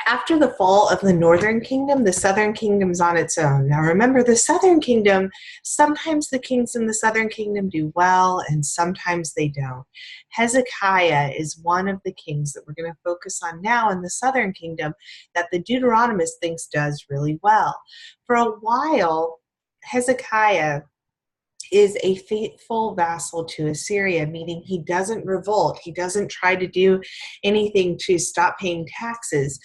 After the fall of the northern kingdom, the southern kingdom's on its own. Now remember, the southern kingdom, sometimes the kings in the southern kingdom do well and sometimes they don't. Hezekiah is one of the kings that we're going to focus on now in the southern kingdom that the Deuteronomist thinks does really well. For a while, Hezekiah is a faithful vassal to Assyria, meaning he doesn't revolt. He doesn't try to do anything to stop paying taxes.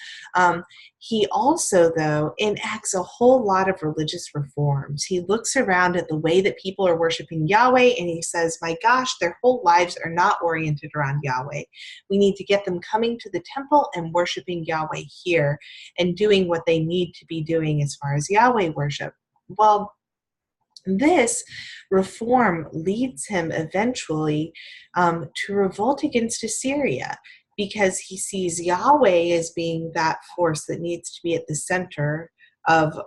He also, though, enacts a whole lot of religious reforms. He looks around at the way that people are worshiping Yahweh and he says, my gosh, their whole lives are not oriented around Yahweh. We need to get them coming to the temple and worshiping Yahweh here and doing what they need to be doing as far as Yahweh worship. Well, this reform leads him eventually to revolt against Assyria because he sees Yahweh as being that force that needs to be at the center of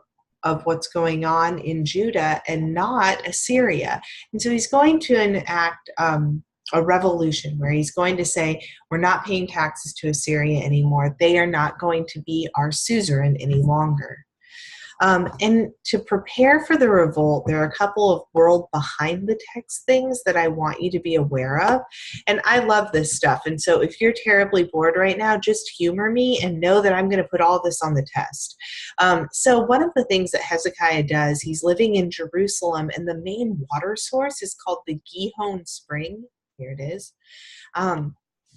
what's going on in Judah and not Assyria. And so he's going to enact a revolution where he's going to say, we're not paying taxes to Assyria anymore. They are not going to be our suzerain any longer. And to prepare for the revolt, there are a couple of world behind the text things that I want you to be aware of. And I love this stuff. And so if you're terribly bored right now, just humor me and know that I'm going to put all this on the test. So one of the things that Hezekiah does, he's living in Jerusalem, and the main water source is called the Gihon Spring. Here it is.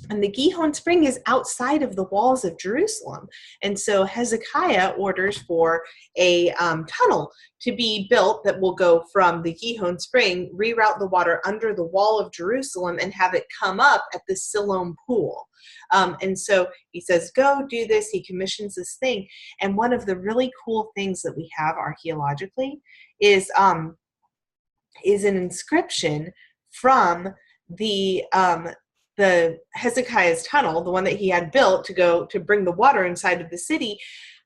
And the Gihon Spring is outside of the walls of Jerusalem. And so Hezekiah orders for a tunnel to be built that will go from the Gihon Spring, reroute the water under the wall of Jerusalem, and have it come up at the Siloam Pool. And so he says, go do this. He commissions this thing. And one of the really cool things that we have archaeologically is an inscription from the Hezekiah's tunnel, the one that he had built to bring the water inside of the city.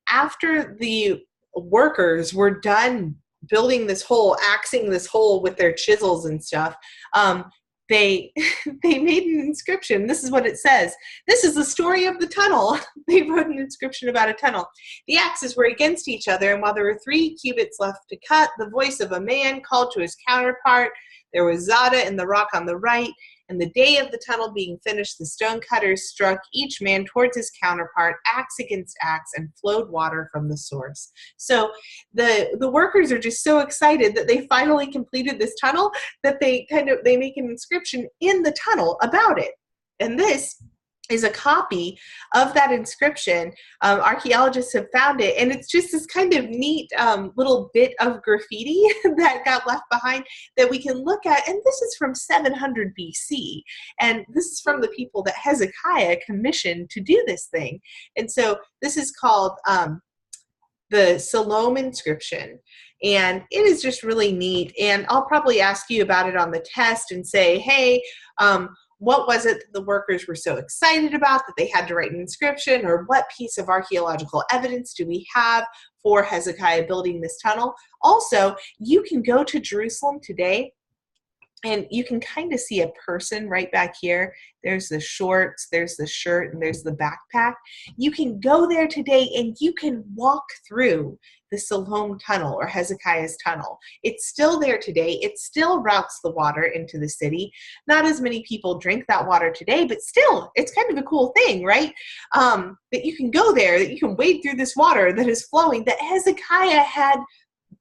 After the workers were done building this hole, axing this hole with their chisels and stuff, they made an inscription. This is what it says. This is the story of the tunnel. They wrote an inscription about a tunnel. The axes were against each other, and while there were 3 cubits left to cut, the voice of a man called to his counterpart. There was Zada in the rock on the right. And the day of the tunnel being finished, the stonecutters struck each man towards his counterpart, axe against axe, and flowed water from the source. So the workers are just so excited that they finally completed this tunnel that they make an inscription in the tunnel about it. And this is a copy of that inscription. Archaeologists have found it, and it's just this kind of neat little bit of graffiti that got left behind that we can look at. And this is from 700 BC, and this is from the people that Hezekiah commissioned to do this thing. And so this is called the Siloam inscription. And it is just really neat. And I'll probably ask you about it on the test and say, hey, what was it that the workers were so excited about that they had to write an inscription? Or what piece of archaeological evidence do we have for Hezekiah building this tunnel? Also, you can go to Jerusalem today and you can kind of see a person right back here. There's the shorts, there's the shirt, and there's the backpack. You can go there today and you can walk through the Siloam tunnel or Hezekiah's tunnel. It's still there today. It still routes the water into the city. Not as many people drink that water today, but still, it's kind of a cool thing, right? That you can go there, that you can wade through this water that is flowing, that Hezekiah had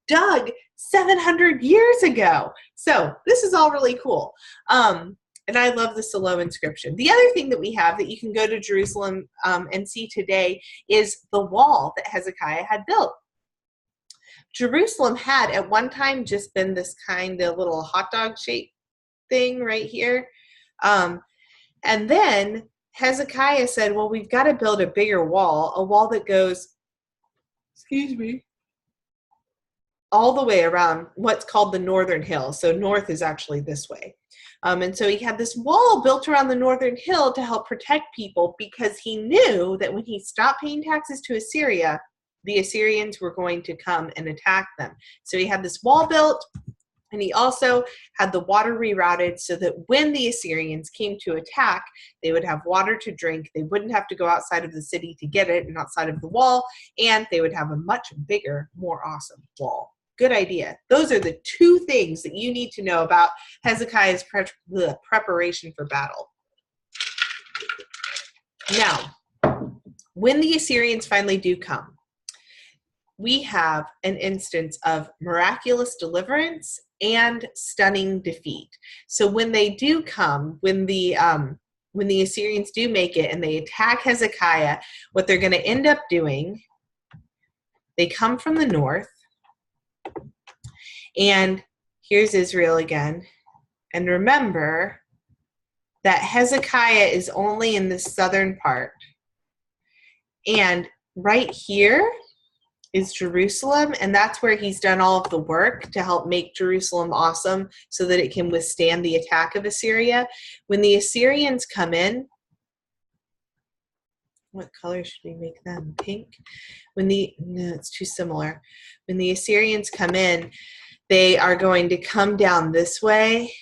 dug 700 years ago. So this is all really cool. And I love the Siloam inscription. The other thing that we have that you can go to Jerusalem and see today is the wall that Hezekiah had built. Jerusalem had at one time just been this kind of little hot dog shaped thing right here. And then Hezekiah said, well, we've got to build a bigger wall, a wall that goes, all the way around what's called the northern hill. So north is actually this way. And so he had this wall built around the northern hill to help protect people because he knew that when he stopped paying taxes to Assyria, the Assyrians were going to come and attack them. So he had this wall built, And he also had the water rerouted so that when the Assyrians came to attack, they would have water to drink. They wouldn't have to go outside of the city to get it and outside of the wall. And they would have a much bigger, more awesome wall. Good idea. Those are the two things that you need to know about Hezekiah's preparation for battle. Now, when the Assyrians finally do come, we have an instance of miraculous deliverance and stunning defeat. So when they do come, when the Assyrians do make it and they attack Hezekiah, what they're going to end up doing, they come from the north, and here's Israel again. And remember that Hezekiah is only in the southern part. And right here is Jerusalem, and that's where he's done all of the work to help make Jerusalem awesome so that it can withstand the attack of Assyria. When the Assyrians come in, what color should we make them? Pink? No, it's too similar. When the Assyrians come in, they are going to come down this way,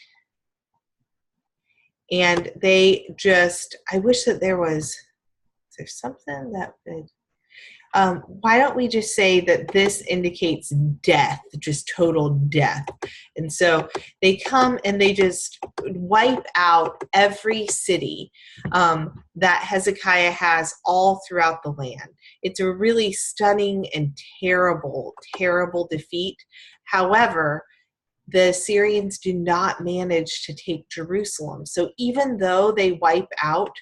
and they just, I wish that is there something that would, why don't we just say that this indicates death, just total death. And so they come and they just wipe out every city that Hezekiah has all throughout the land. It's a really stunning and terrible, terrible defeat. However, the Assyrians do not manage to take Jerusalem. So even though they wipe out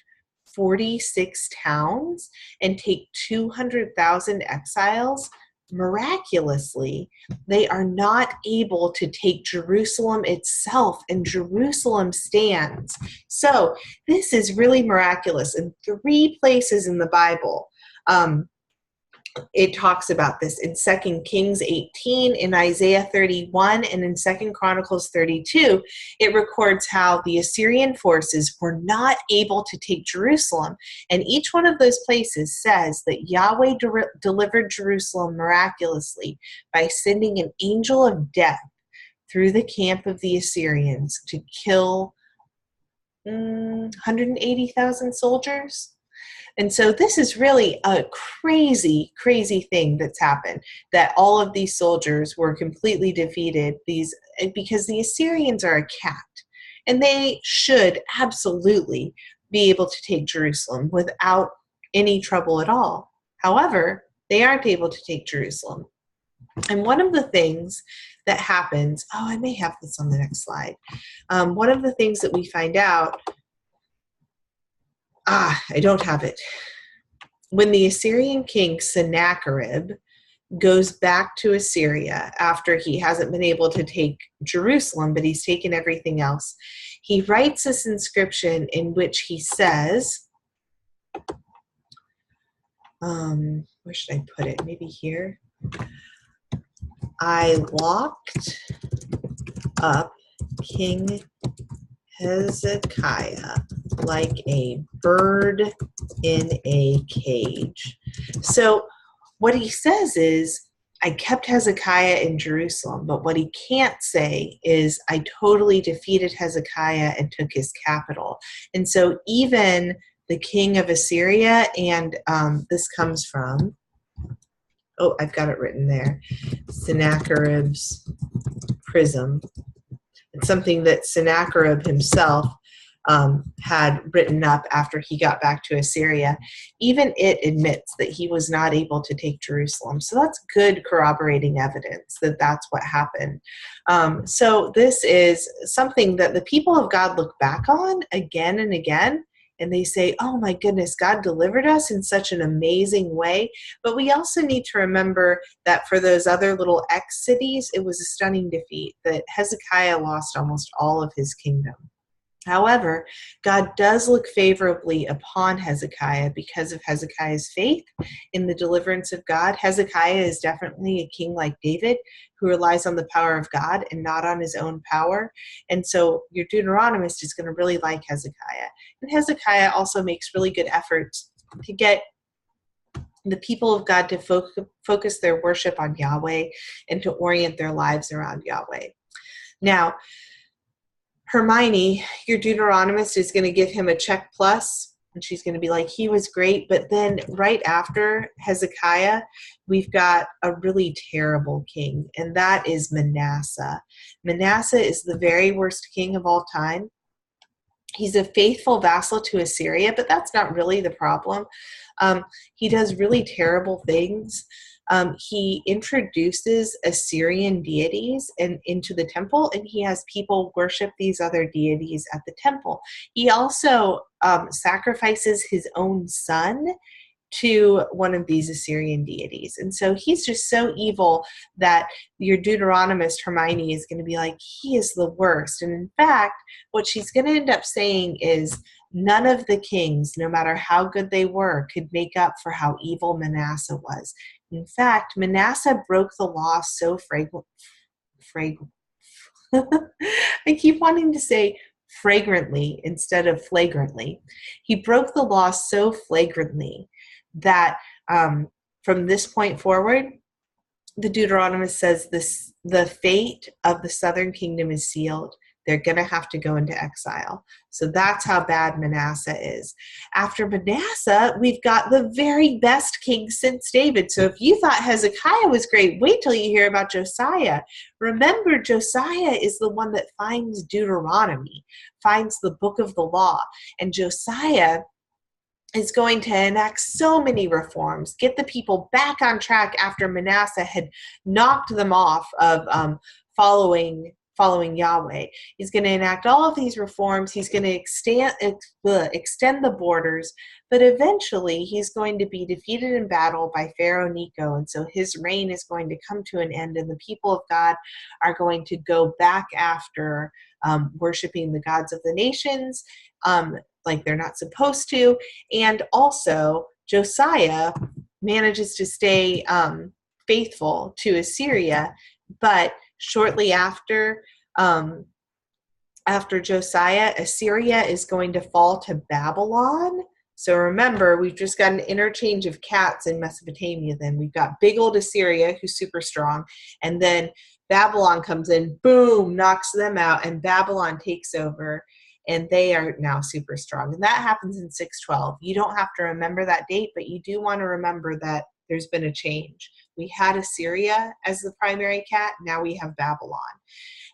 46 towns and take 200,000 exiles, miraculously, they are not able to take Jerusalem itself, and Jerusalem stands. So this is really miraculous. In 3 places in the Bible, it talks about this in 2 Kings 18, in Isaiah 31, and in 2 Chronicles 32. It records how the Assyrian forces were not able to take Jerusalem. And each one of those places says that Yahweh delivered Jerusalem miraculously by sending an angel of death through the camp of the Assyrians to kill 180,000 soldiers. And so this is really a crazy, crazy thing that's happened, that all of these soldiers were completely defeated because the Assyrians are a cat, and they should absolutely be able to take Jerusalem without any trouble at all. However, they aren't able to take Jerusalem. And one of the things that happens, I may have this on the next slide. One of the things that we find out, I don't have it. When the Assyrian king Sennacherib goes back to Assyria after he hasn't been able to take Jerusalem, but he's taken everything else, he writes this inscription in which he says, where should I put it? Maybe here. I locked up King Hezekiah like a bird in a cage. So what he says is, I kept Hezekiah in Jerusalem, but what he can't say is, I totally defeated Hezekiah and took his capital. And so even the king of Assyria, and this comes from, I've got it written there, Sennacherib's prism. It's something that Sennacherib himself had written up after he got back to Assyria. Even it admits that he was not able to take Jerusalem. So that's good corroborating evidence that that's what happened. So this is something that the people of God look back on again and again, and they say, oh my goodness, God delivered us in such an amazing way. But we also need to remember that for those other little X cities, it was a stunning defeat, that Hezekiah lost almost all of his kingdom. However, God does look favorably upon Hezekiah because of Hezekiah's faith in the deliverance of God. Hezekiah is definitely a king like David who relies on the power of God and not on his own power. And so your Deuteronomist is going to really like Hezekiah. And Hezekiah also makes really good efforts to get the people of God to focus their worship on Yahweh and to orient their lives around Yahweh. Now, Hermione, your Deuteronomist, is going to give him a check plus, and she's going to be like, he was great. But then right after Hezekiah, we've got a really terrible king, and that is Manasseh. Manasseh is the very worst king of all time. He's a faithful vassal to Assyria, but that's not really the problem. He does really terrible things. He introduces Assyrian deities into the temple, and he has people worship these other deities at the temple. He also sacrifices his own son to one of these Assyrian deities. And so he's just so evil that your Deuteronomist Hermione is going to be like, he is the worst. And in fact, what she's going to end up saying is none of the kings, no matter how good they were, could make up for how evil Manasseh was. In fact, Manasseh broke the law so I keep wanting to say fragrantly instead of flagrantly. He broke the law so flagrantly that from this point forward, the Deuteronomist says the fate of the southern kingdom is sealed. They're going to have to go into exile. So that's how bad Manasseh is. After Manasseh, we've got the very best king since David. So if you thought Hezekiah was great, wait till you hear about Josiah. Remember, Josiah is the one that finds Deuteronomy, finds the book of the law. And Josiah is going to enact so many reforms, get the people back on track after Manasseh had knocked them off of following Yahweh. He's going to enact all of these reforms. He's going to extend the borders, but eventually he's going to be defeated in battle by Pharaoh Necho, and so his reign is going to come to an end, and the people of God are going to go back after worshiping the gods of the nations, like they're not supposed to. And also Josiah manages to stay faithful to Assyria, but shortly after Josiah, Assyria is going to fall to Babylon. So remember, we've just got an interchange of cats in Mesopotamia. Then we've got big old Assyria, who's super strong, and then Babylon comes in, boom, knocks them out, and Babylon takes over, and they are now super strong. And that happens in 612. You don't have to remember that date, but you do want to remember that there's been a change. We had Assyria as the primary cat. Now we have Babylon.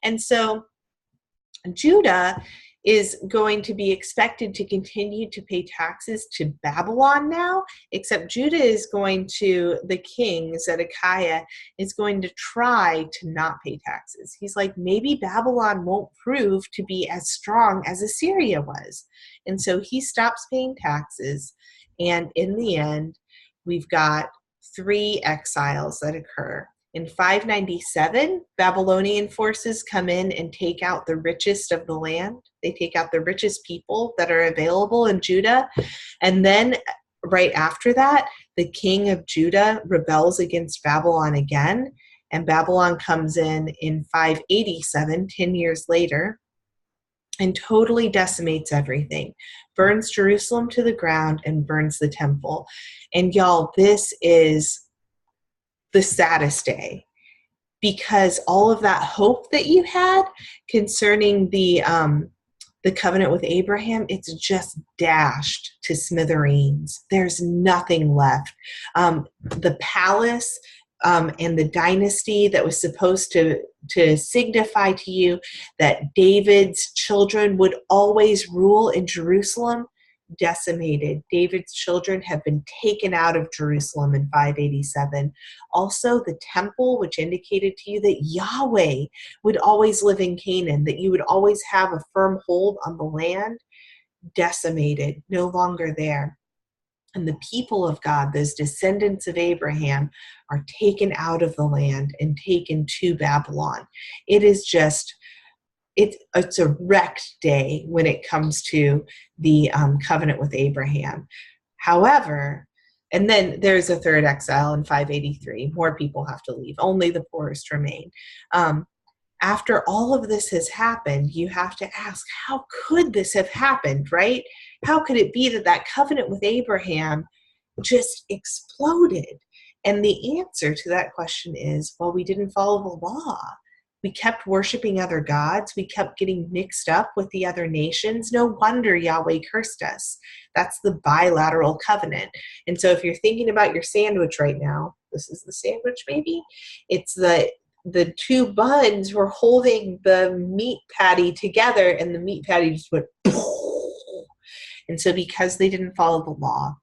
And so Judah is going to be expected to continue to pay taxes to Babylon now, except Judah is going to, the king, Zedekiah, is going to try to not pay taxes. He's like, maybe Babylon won't prove to be as strong as Assyria was. And so he stops paying taxes. And in the end, we've got 3 exiles that occur. In 597, Babylonian forces come in and take out the richest of the land. They take out the richest people that are available in Judah. And then right after that, the king of Judah rebels against Babylon again. And Babylon comes in 587, 10 years later, and totally decimates everything, burns Jerusalem to the ground, and burns the temple. And y'all, this is the saddest day, because all of that hope that you had concerning the covenant with Abraham, it's just dashed to smithereens. There's nothing left. The palace and the dynasty that was supposed to signify to you that David's children would always rule in Jerusalem, decimated. David's children have been taken out of Jerusalem in 587. Also, the temple, which indicated to you that Yahweh would always live in Canaan, that you would always have a firm hold on the land, decimated, no longer there. And the people of God, those descendants of Abraham, are taken out of the land and taken to Babylon. It is just, it's a wrecked day when it comes to the covenant with Abraham. However, and then there's a third exile in 583. More people have to leave. Only the poorest remain. After all of this has happened, you have to ask, how could this have happened, right? How could it be that covenant with Abraham just exploded? And the answer to that question is, well, we didn't follow the law. We kept worshiping other gods. We kept getting mixed up with the other nations. No wonder Yahweh cursed us. That's the bilateral covenant. And so if you're thinking about your sandwich right now, this is the sandwich maybe? It's the two buns were holding the meat patty together, and the meat patty just went. And so because they didn't follow the law,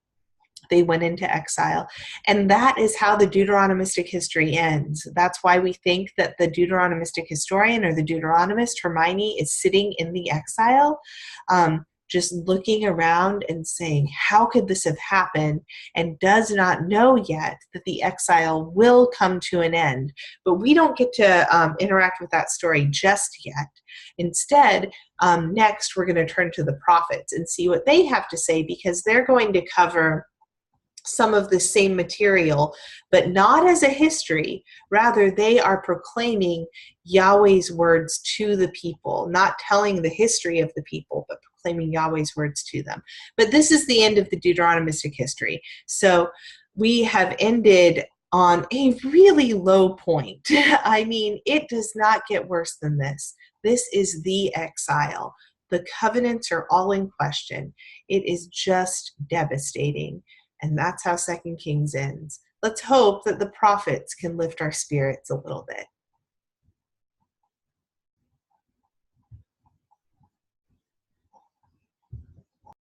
they went into exile. And that is how the Deuteronomistic history ends. That's why we think that the Deuteronomistic historian or the Deuteronomist, Hermione, is sitting in the exile, just looking around and saying, how could this have happened? And does not know yet that the exile will come to an end. But we don't get to interact with that story just yet. Instead, next we're going to turn to the prophets and see what they have to say, because they're going to cover some of the same material, but not as a history. Rather, they are proclaiming Yahweh's words to the people, not telling the history of the people, but proclaiming Yahweh's words to them. But this is the end of the Deuteronomistic history. So we have ended on a really low point. I mean, it does not get worse than this. This is the exile. The covenants are all in question. It is just devastating. And that's how 2 Kings ends. Let's hope that the prophets can lift our spirits a little bit.